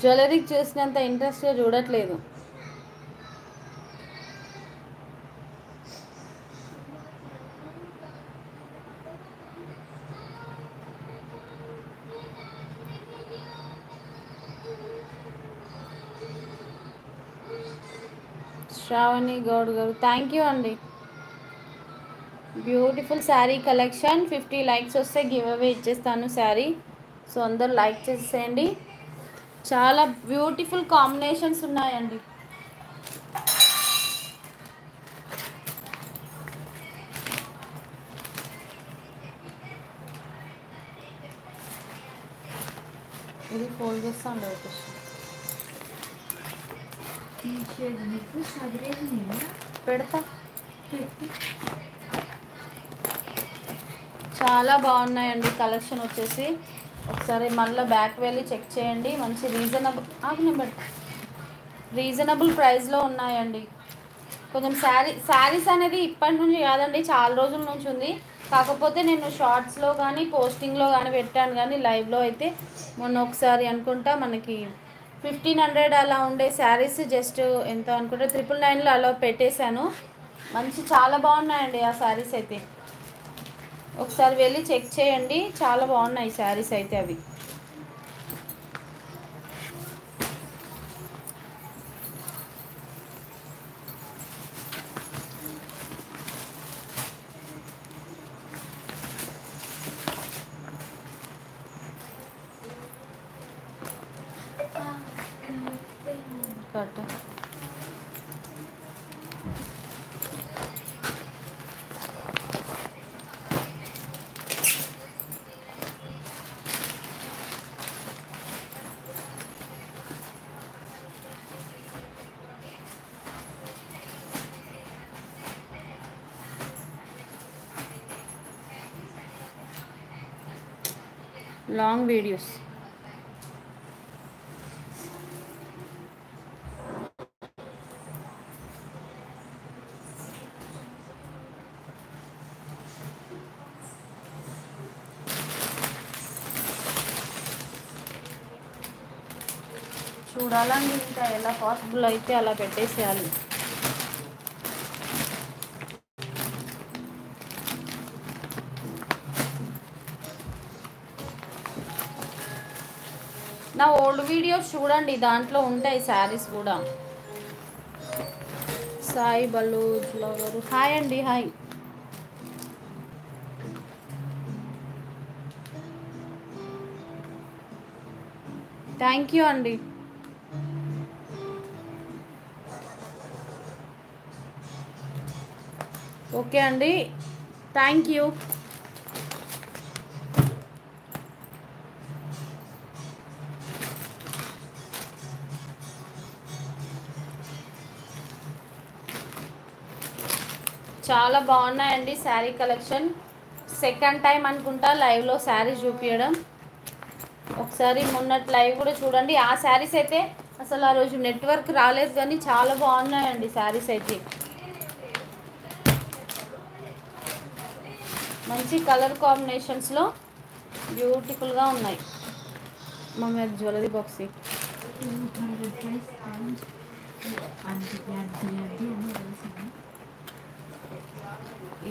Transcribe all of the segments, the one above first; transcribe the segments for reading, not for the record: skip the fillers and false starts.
జ్యువెలరీకి చూసినంత ఇంట్రెస్ట్గా చూడట్లేదు. శ్రావణి గౌడ్ గారు థ్యాంక్ యూ అండి. Beautiful sari collection. 50 లైక్స్ వస్తే గివ్ అవే ఇచ్చేస్తాను శారీ. సో అందరు లైక్ చేసేయండి. చాలా బ్యూటిఫుల్ కాంబినేషన్స్ ఉన్నాయండి. ఇది ఫోల్డ్ చేస్తాను పెడతా. చాలా బాగున్నాయండి కలెక్షన్ వచ్చేసి. ఒకసారి మళ్ళీ బ్యాక్ వెళ్ళి చెక్ చేయండి. మంచి రీజనబుల్ ప్రైస్లో ఉన్నాయండి. కొంచెం శారీస్ అనేది ఇప్పటి నుంచి కాదండి, చాలా రోజుల నుంచి ఉంది. కాకపోతే నేను షార్ట్స్లో కానీ పోస్టింగ్లో కానీ పెట్టాను, కానీ లైవ్లో అయితే మొన్న ఒకసారి అనుకుంటా మనకి 1500 అలా ఉండే శారీస్ జస్ట్ ఎంత అనుకుంటే 999లో అలా పెట్టేశాను. చాలా బాగున్నాయండి ఆ శారీస్ అయితే. ఒకసారి వెళ్ళి చెక్ చేయండి, చాలా బాగున్నాయి శారీస్ అయితే అవి. Cut long videos. చూడాలండి, ఇంకా ఎలా పాసిబుల్ అయితే అలా పెట్టేసేయాలి. నా ఓల్డ్ వీడియోస్ చూడండి, దాంట్లో ఉంటాయి శారీస్ కూడా. సాయి బలూజ్లో గారు హాయ్ అండి. హాయ్. థ్యాంక్ యూ అండి. ఓకే అండి, థ్యాంక్ యూ. చాలా బాగున్నాయండి శారీ కలెక్షన్. సెకండ్ టైం అనుకుంటా లైవ్లో శారీ చూపించడం. ఒకసారి మొన్నటి లైవ్ కూడా చూడండి. ఆ శారీస్ అయితే అసలు ఆ రోజు నెట్వర్క్ రాలేదు, కానీ చాలా బాగున్నాయండి శారీస్ అయితే. మంచి కలర్ కాంబినేషన్స్లో బ్యూటిఫుల్గా ఉన్నాయి. మమ్మీ జ్యువెలరీ బాక్స్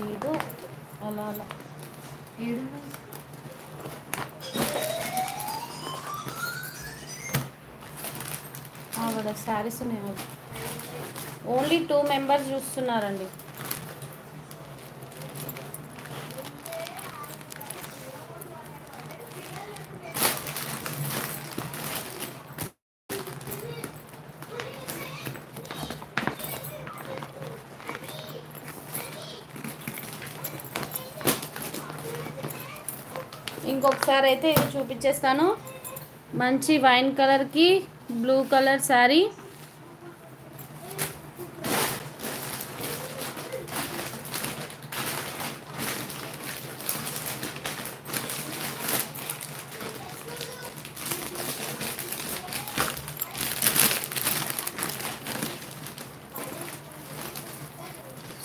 ఏదో అలా అలా ఆవిడ శారీస్ నేను ఓన్లీ 2 మెంబర్స్ చూస్తున్నారండి. ఇంకొకసారి అయితే ఇది చూపించేస్తాను. మంచి వైన్ కలర్కి బ్లూ కలర్ శారీ.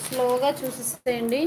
స్లోగా చూసేసేయండి.